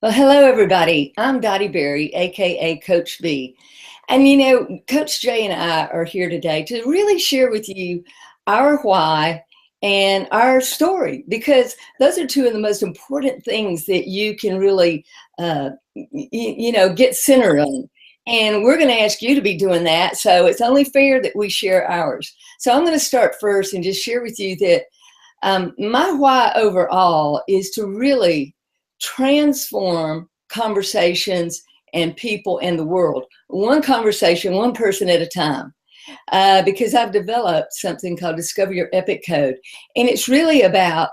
Well, hello, everybody. I'm Dottie Berry, aka Coach B. And Coach Jay and I are here today to really share with you our why and our story, because those are two of the most important things that you can really, get centered on. And we're going to ask you to be doing that. So it's only fair that we share ours. So I'm going to start first and just share with you that my why overall is to really transform conversations and people and the world, one conversation, one person at a time. Because I've developed something called Discover Your Epic Code. And it's really about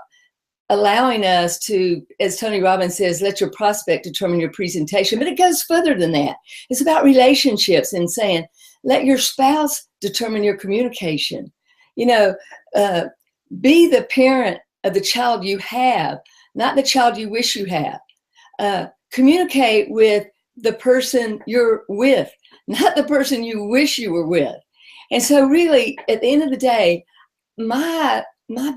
allowing us to, as Tony Robbins says, let your prospect determine your presentation. But it goes further than that. It's about relationships and saying, let your spouse determine your communication. You know, uh, be the parent of the child you have, not the child you wish you have. Communicate with the person you're with, not the person you wish you were with. And so really, at the end of the day, my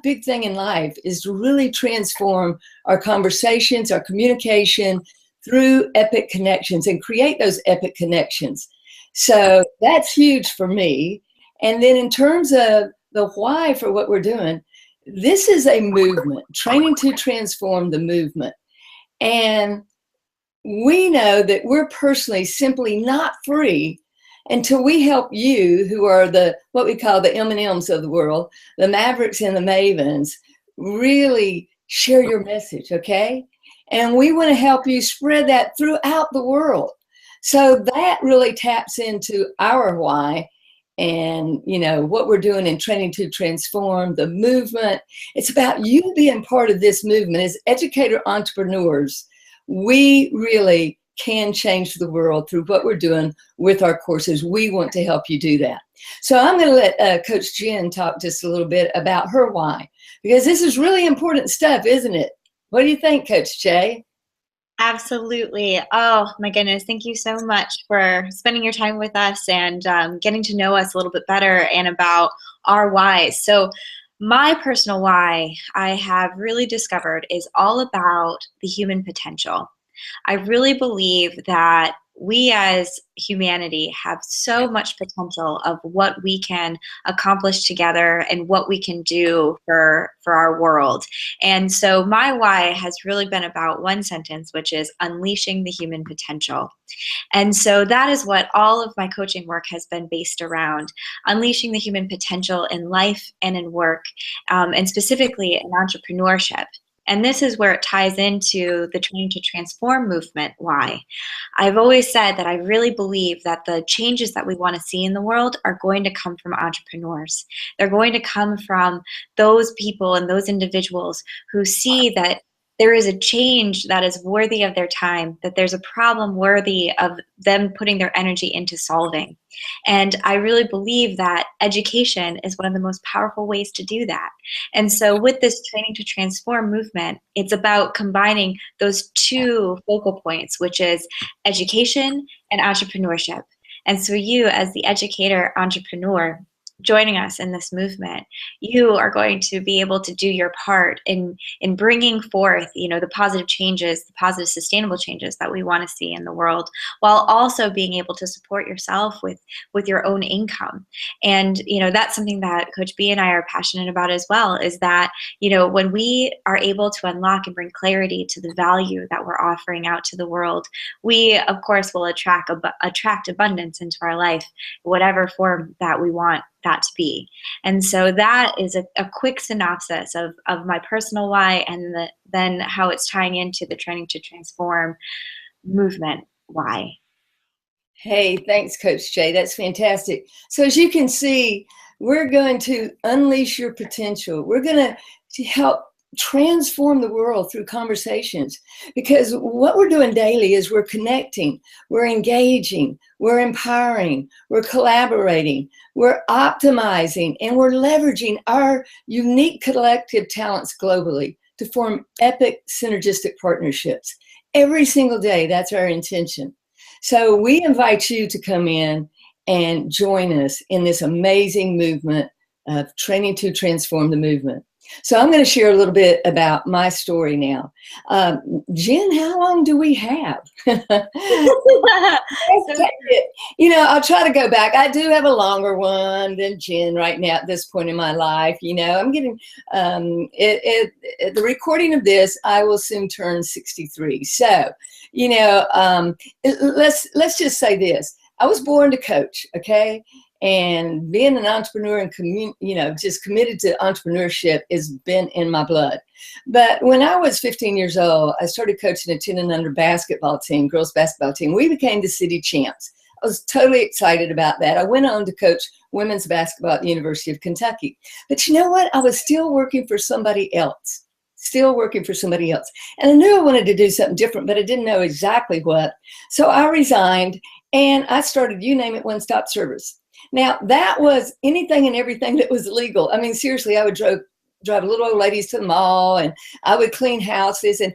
big thing in life is to really transform our conversations, our communication through epic connections and create those epic connections. So that's huge for me. And then in terms of the why for what we're doing, this is a movement, training to transform the movement. And we know that we're personally simply not free until we help you, who are the what we call the M&Ms of the world, the Mavericks and the Mavens, really share your message, okay? And we want to help you spread that throughout the world. So that really taps into our why and what we're doing in training to transform the movement. It's about you being part of this movement. As educator entrepreneurs, we really can change the world through what we're doing with our courses. We want to help you do that. So I'm going to let Coach Jen talk just a little bit about her why, because this is really important stuff, isn't it? What do you think, Coach Jay? Absolutely. Oh my goodness. Thank you so much for spending your time with us and getting to know us a little bit better and about our whys. So my personal why I have really discovered is all about the human potential. I really believe that we as humanity have so much potential of what we can accomplish together and what we can do for our world. And so my why has really been about one sentence, which is unleashing the human potential. And so that is what all of my coaching work has been based around, unleashing the human potential in life and in work, and specifically in entrepreneurship. And this is where it ties into the Training to Transform movement. Why? I've always said that I really believe that the changes that we want to see in the world are going to come from entrepreneurs. They're going to come from those people and those individuals who see that there is a change that is worthy of their time, that there's a problem worthy of them putting their energy into solving. And I really believe that education is one of the most powerful ways to do that. And so with this Training to Transform movement, it's about combining those two focal points, which is education and entrepreneurship. And so you, as the educator entrepreneur, joining us in this movement, you are going to be able to do your part in bringing forth, the positive changes, the positive sustainable changes that we want to see in the world, while also being able to support yourself with your own income. And that's something that Coach B and I are passionate about as well, is that when we are able to unlock and bring clarity to the value that we're offering out to the world, we of course will attract abundance into our life, whatever form that we want that to be. And so that is a quick synopsis of my personal why, and then how it's tying into the Training to Transform movement why. Hey, thanks, Coach Jay. That's fantastic. So as you can see, we're going to unleash your potential. We're going to help transform the world through conversations, because what we're doing daily is we're connecting, we're engaging, we're empowering, we're collaborating, we're optimizing, and we're leveraging our unique collective talents globally to form epic synergistic partnerships. Every single day, that's our intention. So we invite you to come in and join us in this amazing movement of training to transform the movement. So I'm going to share a little bit about my story now. Jen, how long do we have? You know, I'll try to go back. I do have a longer one than Jen right now at this point in my life. You know, I'm getting the recording of this, I will soon turn 63. So, you know, let's just say this. I was born to coach, okay? And being an entrepreneur and you know, just committed to entrepreneurship has been in my blood. But when I was 15 years old, I started coaching a 10 and under basketball team, girls basketball team. We became the city champs. I was totally excited about that. I went on to coach women's basketball at the University of Kentucky. But you know what? I was still working for somebody else. Still working for somebody else. And I knew I wanted to do something different, but I didn't know exactly what. So I resigned and I started, you name it, One Stop Service. Now, that was anything and everything that was legal. I mean, seriously, I would drive little old ladies to the mall, and I would clean houses. And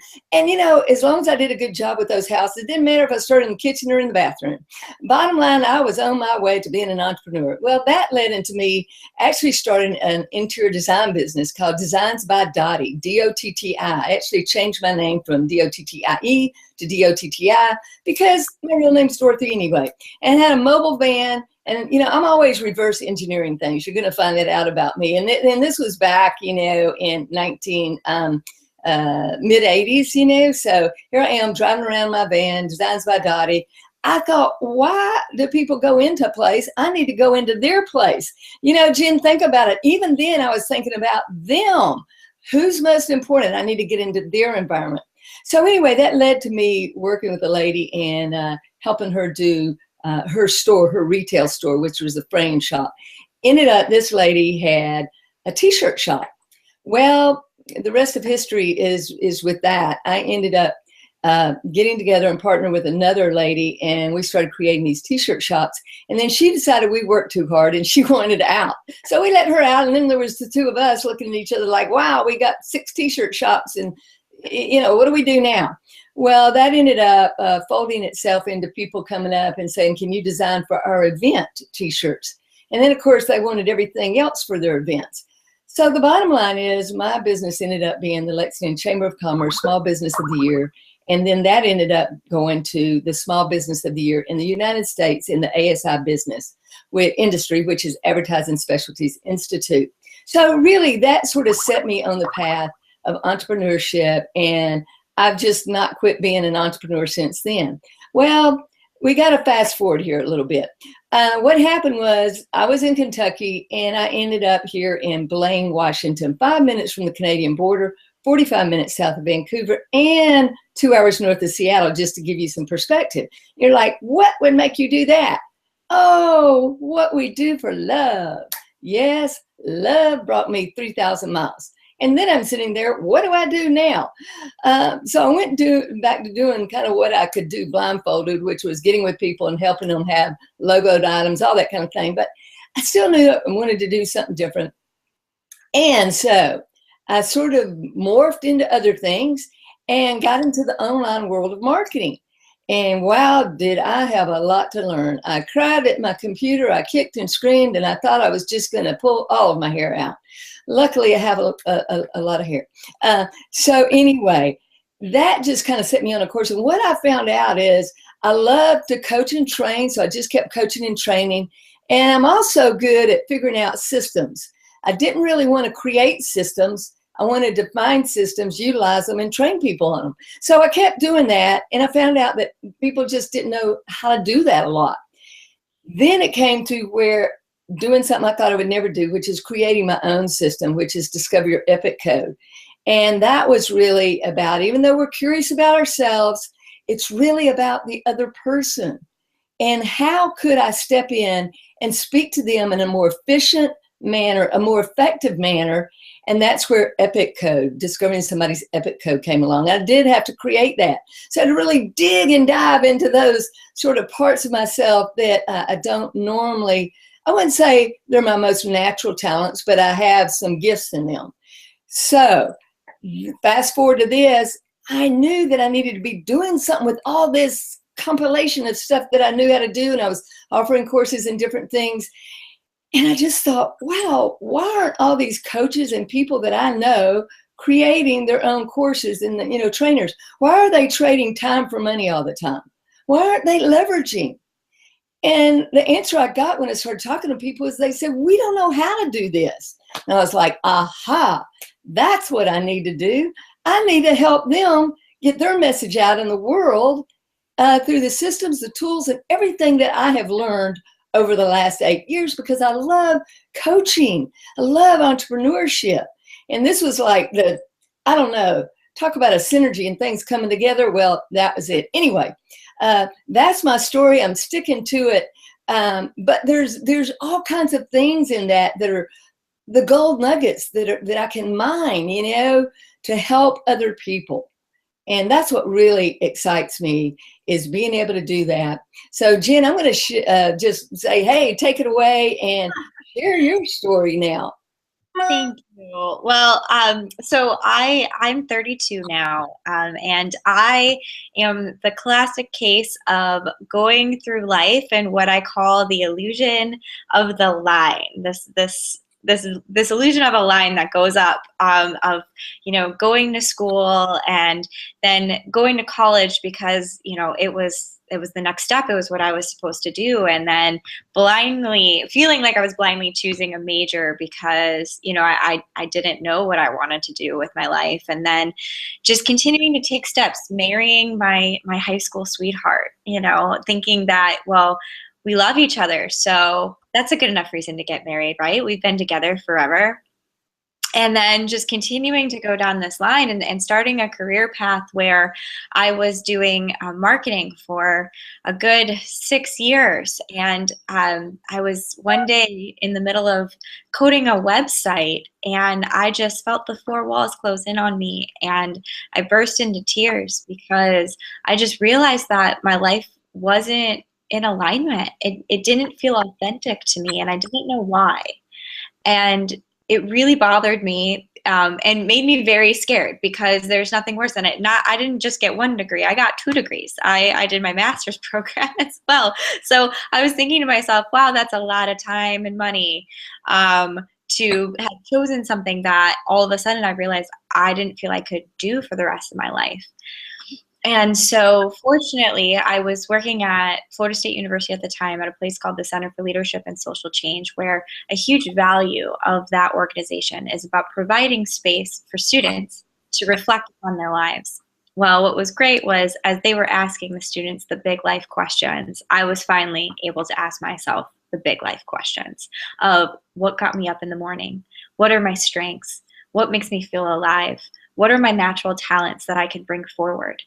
you know, as long as I did a good job with those houses, it didn't matter if I started in the kitchen or in the bathroom. Bottom line, I was on my way to being an entrepreneur. Well, that led into me actually starting an interior design business called Designs by Dottie, D-O-T-T-I. I actually changed my name from D-O-T-T-I-E to D-O-T-T-I because my real name's Dorothy anyway, and had a mobile van. And, you know, I'm always reverse engineering things. You're going to find that out about me. And this was back, you know, in mid-80s, you know. So here I am driving around my van, Designs by Dottie. I thought, why do people go into a place? I need to go into their place. You know, Jen, think about it. Even then I was thinking about them. Who's most important? I need to get into their environment. So anyway, that led to me working with a lady and helping her do her store, her retail store, which was a frame shop. Ended up, this lady had a t-shirt shop. Well, the rest of history is with that. I ended up getting together and partnering with another lady, and we started creating these t-shirt shops. And then she decided we worked too hard and she wanted out. So we let her out, and then there was the two of us looking at each other like, wow, we got 6 t-shirt shops, and you know, what do we do now? Well, that ended up folding itself into people coming up and saying, can you design for our event t-shirts? And then, of course, they wanted everything else for their events. So the bottom line is my business ended up being the Lexington Chamber of Commerce Small Business of the Year. And then that ended up going to the Small Business of the Year in the United States in the ASI business with industry, which is Advertising Specialties Institute. So really that sort of set me on the path of entrepreneurship, and I've just not quit being an entrepreneur since then. Well, we got to fast forward here a little bit. What happened was I was in Kentucky and I ended up here in Blaine, Washington, 5 minutes from the Canadian border, 45 minutes south of Vancouver, and 2 hours north of Seattle, just to give you some perspective. You're like, what would make you do that? Oh, what we do for love. Yes, love brought me 3,000 miles. And then I'm sitting there, what do I do now? So I went back to doing kind of what I could do blindfolded, which was getting with people and helping them have logoed items, all that kind of thing. But I still knew I wanted to do something different. And so I sort of morphed into other things and got into the online world of marketing. And wow, did I have a lot to learn. I cried at my computer, I kicked and screamed, and I thought I was just going to pull all of my hair out. Luckily, I have a lot of hair. So anyway, that just kind of set me on a course. And what I found out is I love to coach and train, so I just kept coaching and training. And I'm also good at figuring out systems. I didn't really want to create systems. I wanted to find systems, utilize them, and train people on them. So I kept doing that, and I found out that people just didn't know how to do that a lot. Then it came to where doing something I thought I would never do, which is creating my own system, which is Discover Your Epic Code. And that was really about, even though we're curious about ourselves, it's really about the other person. And how could I step in and speak to them in a more efficient manner, a more effective manner? And that's where Epic Code, discovering somebody's Epic Code, came along. I did have to create that. So I had to really dig and dive into those sort of parts of myself that I don't normally, I wouldn't say they're my most natural talents, but I have some gifts in them. So fast forward to this, I knew that I needed to be doing something with all this compilation of stuff that I knew how to do, and I was offering courses and different things. And I just thought, wow, why aren't all these coaches and people that I know creating their own courses and, trainers? Why are they trading time for money all the time? Why aren't they leveraging? And the answer I got when I started talking to people is they said, we don't know how to do this. And I was like, aha, that's what I need to do. I need to help them get their message out in the world through the systems, the tools, and everything that I have learned over the last 8 years, because I love coaching. I love entrepreneurship. And this was like I don't know, talk about a synergy and things coming together. Well, that was it. Anyway, that's my story. I'm sticking to it. But there's all kinds of things in that are the gold nuggets that I can mine, to help other people. And that's what really excites me, is being able to do that. So, Jen, I'm going to just say, hey, take it away and share your story now. Thank you. Well, so I'm 32 now, and I am the classic case of going through life and what I call the illusion of the line. This illusion of a line that goes up, of going to school and then going to college because it was the next step. It was what I was supposed to do. And then blindly feeling like I was blindly choosing a major because, I didn't know what I wanted to do with my life. And then just continuing to take steps, marrying my high school sweetheart, thinking that, well, we love each other. So that's a good enough reason to get married, right? We've been together forever. And then just continuing to go down this line and starting a career path where I was doing marketing for a good 6 years. And I was one day in the middle of coding a website, and I just felt the four walls close in on me. And I burst into tears because I just realized that my life wasn't in alignment. It didn't feel authentic to me, and I didn't know why. And it really bothered me, and made me very scared, because there's nothing worse than it. I didn't just get 1 degree, I got 2 degrees. I did my master's program as well. So I was thinking to myself, wow, that's a lot of time and money to have chosen something that all of a sudden I realized I didn't feel I could do for the rest of my life. And so fortunately, I was working at Florida State University at the time at a place called the Center for Leadership and Social Change, where a huge value of that organization is about providing space for students to reflect on their lives. Well, what was great was, as they were asking the students the big life questions, I was finally able to ask myself the big life questions of what got me up in the morning? What are my strengths? What makes me feel alive? What are my natural talents that I can bring forward?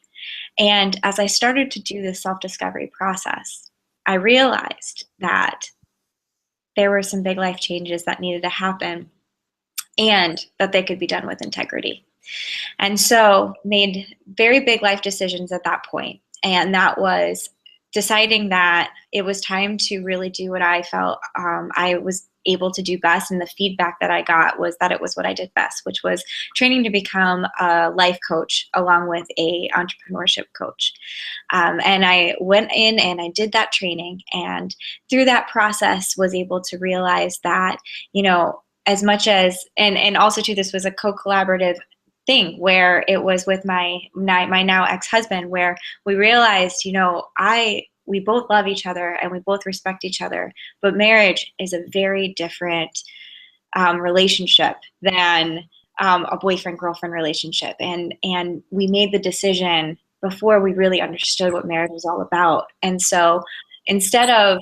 And as I started to do this self-discovery process, I realized that there were some big life changes that needed to happen, and that they could be done with integrity. And so made very big life decisions at that point. And that was deciding that it was time to really do what I felt I was able to do best. And the feedback that I got was that it was what I did best, which was training to become a life coach along with a entrepreneurship coach. And I went in and I did that training, and through that process was able to realize that, as much as, and also too, this was a co-collaborative thing where it was with my now ex-husband, where we realized, we both love each other and we both respect each other, but marriage is a very different relationship than a boyfriend-girlfriend relationship. And we made the decision before we really understood what marriage was all about. And so instead of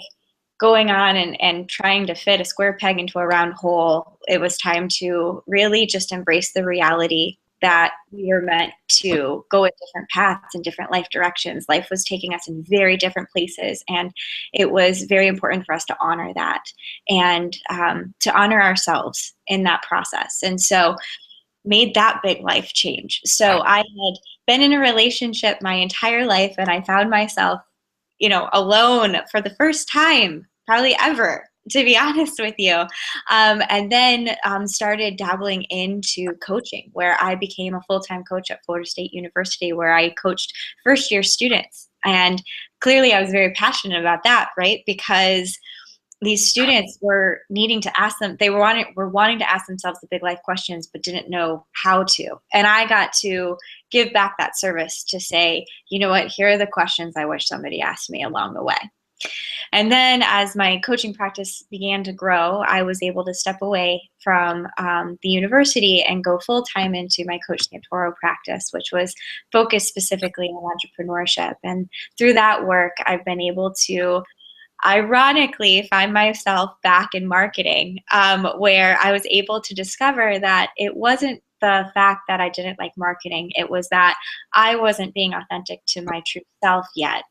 going on and trying to fit a square peg into a round hole, it was time to really just embrace the reality that we were meant to go in different paths and different life directions. Life was taking us in very different places, and it was very important for us to honor that and to honor ourselves in that process. And so made that big life change. So I had been in a relationship my entire life, and I found myself, alone for the first time, probably ever, to be honest with you. And then started dabbling into coaching, where I became a full-time coach at Florida State University, where I coached first-year students. And clearly I was very passionate about that, right? Because these students were needing to ask them, were wanting to ask themselves the big life questions, but didn't know how to. And I got to give back that service to say, you know what, here are the questions I wish somebody asked me along the way. And then as my coaching practice began to grow, I was able to step away from the university and go full time into my Coach Santoro practice, which was focused specifically on entrepreneurship. And through that work, I've been able to ironically find myself back in marketing, where I was able to discover that it wasn't the fact that I didn't like marketing, it was that I wasn't being authentic to my true self yet.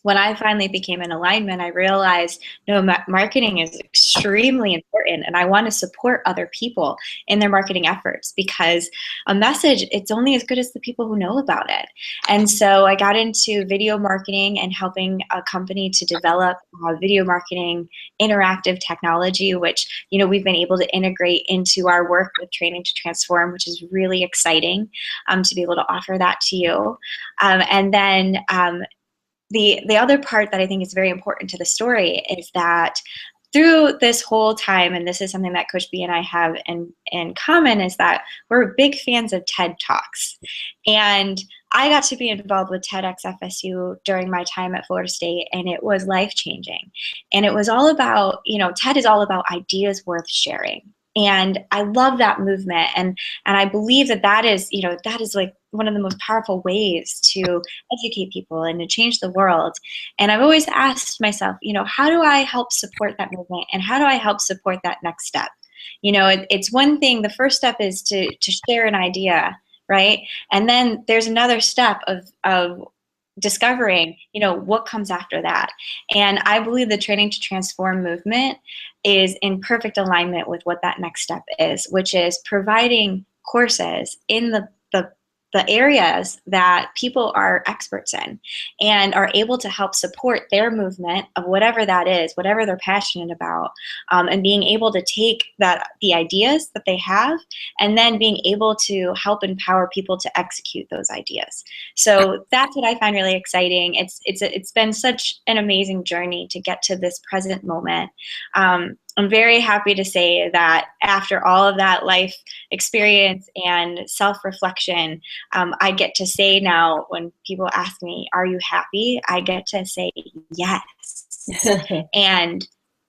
When I finally became in alignment, I realized, no, marketing is extremely important, and I want to support other people in their marketing efforts, because a message, it's only as good as the people who know about it. And so I got into video marketing and helping a company to develop video marketing interactive technology, which, you know, we've been able to integrate into our work with Training to Transform, which is really exciting to be able to offer that to you. And then the other part that I think is very important to the story is that through this whole time, and this is something that Coach B and I have in common, is that we're big fans of TED Talks. And I got to be involved with TEDx FSU during my time at Florida State, and it was life-changing. And it was all about, you know, TED is all about ideas worth sharing. And I love that movement. And I believe that that is, you know, that is like one of the most powerful ways to educate people and to change the world. And I've always asked myself, you know, how do I help support that movement? And how do I help support that next step? You know, it's one thing, the first step is to share an idea, right? And then there's another step of discovering, you know, what comes after that. And I believe the Training to Transform movement is in perfect alignment with what that next step is, which is providing courses in the areas that people are experts in and are able to help support their movement of whatever that is, whatever they're passionate about, and being able to take the ideas that they have and then being able to help empower people to execute those ideas. So that's what I find really exciting. It's been such an amazing journey to get to this present moment. I'm very happy to say that after all of that life experience and self-reflection, I get to say now when people ask me, are you happy? I get to say yes. And,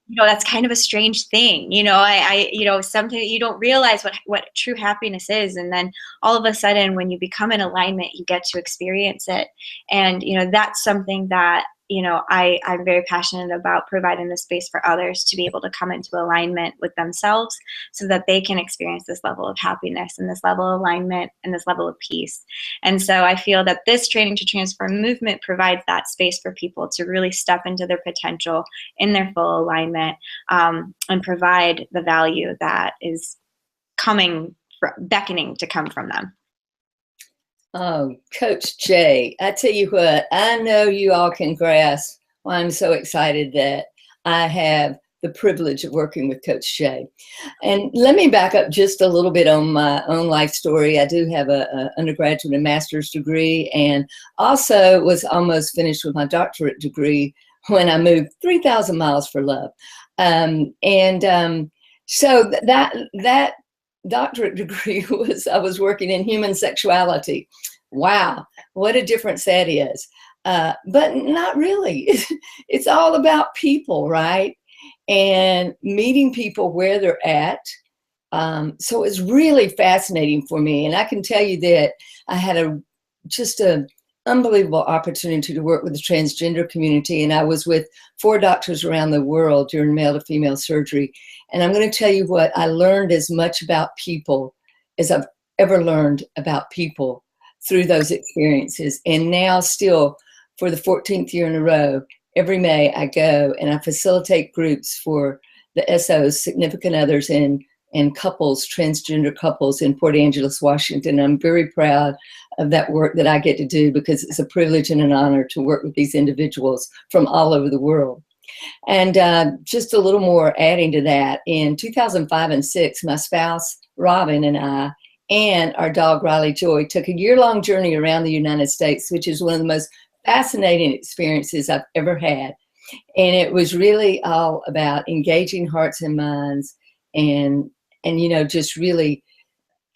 you know, that's kind of a strange thing. You know, I you know, something you don't realize what true happiness is. And then all of a sudden, when you become in alignment, you get to experience it. And, you know, that's something that, you know, I'm very passionate about providing the space for others to be able to come into alignment with themselves so that they can experience this level of happiness and this level of alignment and this level of peace. And so I feel that this Training to Transform movement provides that space for people to really step into their potential in their full alignment, and provide the value that is beckoning to come from them. Oh, Coach Jay, I tell you what, I know you all can grasp why I'm so excited that I have the privilege of working with Coach Jay. And let me back up just a little bit on my own life story. I do have an undergraduate and master's degree, and also was almost finished with my doctorate degree when I moved 3,000 miles for love. So that doctorate degree I was working in human sexuality. Wow, what a difference that is. But not really. It's all about people, right? And meeting people where they're at. So it's really fascinating for me. And I can tell you that I had just an unbelievable opportunity to work with the transgender community. And I was with 4 doctors around the world during male to female surgery. And I'm going to tell you what, I learned as much about people as I've ever learned about people through those experiences. And now still, for the 14th year in a row, every May I go and I facilitate groups for the SOs, significant others, and couples, transgender couples in Port Angeles, Washington. I'm very proud of that work that I get to do because it's a privilege and an honor to work with these individuals from all over the world. And just a little more adding to that, in 2005 and 6, my spouse, Robin, and I, and our dog, Riley Joy, took a year-long journey around the United States, which is one of the most fascinating experiences I've ever had. And it was really all about engaging hearts and minds, and just really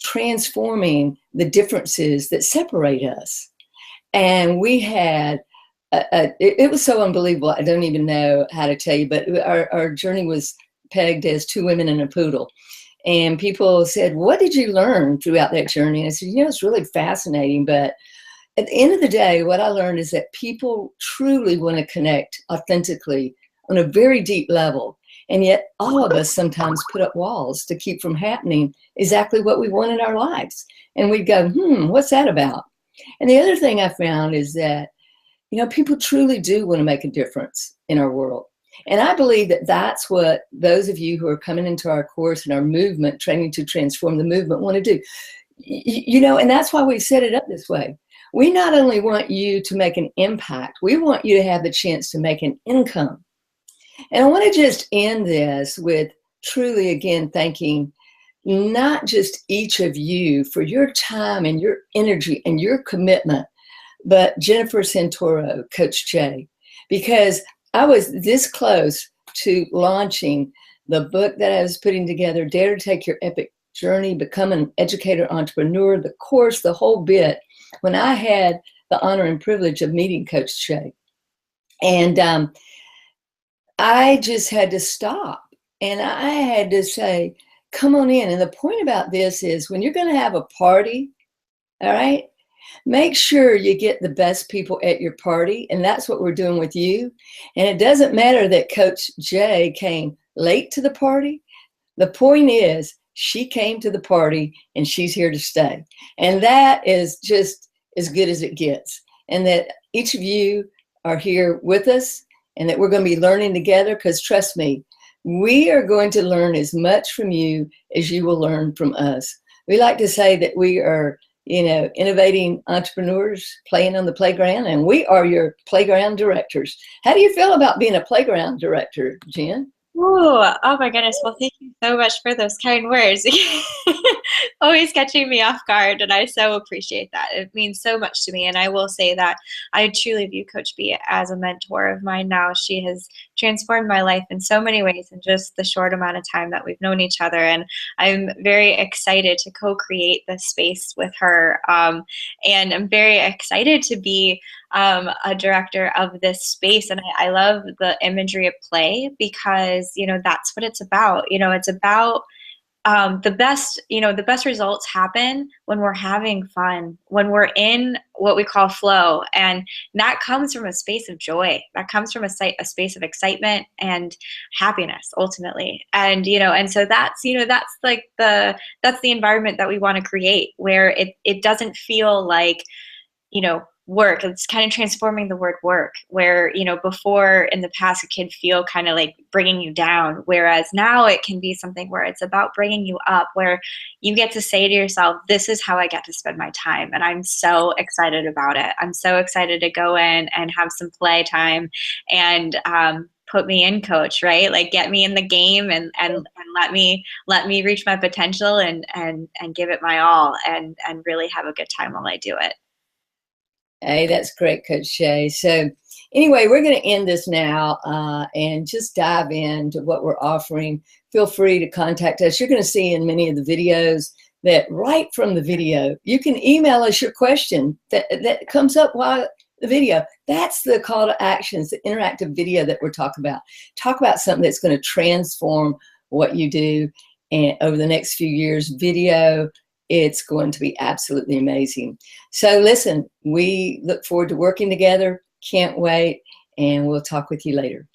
transforming the differences that separate us. And we had it was so unbelievable. I don't even know how to tell you, but our journey was pegged as two women and a poodle. And people said, what did you learn throughout that journey? And I said, it's really fascinating. But at the end of the day, what I learned is that people truly want to connect authentically on a very deep level. And yet all of us sometimes put up walls to keep from happening exactly what we want in our lives. And we'd go, what's that about? And the other thing I found is that, people truly do want to make a difference in our world. And I believe that that's what those of you who are coming into our course and our movement, Training to Transform the Movement, want to do. And that's why we set it up this way. We not only want you to make an impact, we want you to have the chance to make an income. And I want to just end this with truly, again, thanking not just each of you for your time and your energy and your commitment, but Jennifer Santoro, Coach Jay, because I was this close to launching the book that I was putting together, Dare to Take Your Epic Journey, Become an Educator Entrepreneur, the course, the whole bit, when I had the honor and privilege of meeting Coach Jay. And I just had to stop, and I had to say, come on in. And the point about this is when you're going to have a party, all right, make sure you get the best people at your party. And that's what we're doing with you. And it doesn't matter that Coach Jay came late to the party. The point is she came to the party and she's here to stay. And that is just as good as it gets. And that each of you are here with us and that we're going to be learning together, because trust me, we are going to learn as much from you as you will learn from us. We like to say that we are innovating entrepreneurs playing on the playground, and we are your playground directors. How do you feel about being a playground director, Jen? Ooh, oh my goodness. Well, thank you so much for those kind words. Always catching me off guard, and I so appreciate that. It means so much to me, and I will say that I truly view Coach B as a mentor of mine now. She has transformed my life in so many ways in just the short amount of time that we've known each other, and I'm very excited to co-create this space with her, and I'm very excited to be a director of this space. And I love the imagery of play, because, that's what it's about. It's about the best results happen when we're having fun, when we're in what we call flow. And that comes from a space of joy. That comes from a space of excitement and happiness, ultimately. And, and so that's the environment that we want to create, where it doesn't feel like, work. It's kind of transforming the word work, where, before in the past it could feel kind of like bringing you down, whereas now it can be something where it's about bringing you up, where you get to say to yourself, this is how I get to spend my time. And I'm so excited about it. I'm so excited to go in and have some play time and, put me in, Coach, right? Like, get me in the game and let me reach my potential and give it my all and really have a good time while I do it. Hey, that's great, Coach Shay. So anyway, we're going to end this now and just dive into what we're offering. Feel free to contact us. You're going to see in many of the videos that right from the video, you can email us your question that comes up while the video. That's the call to actions, the interactive video that we're talking about. Talk about something that's going to transform what you do and over the next few years. Video, it's going to be absolutely amazing. So listen, we look forward to working together. Can't wait. And we'll talk with you later.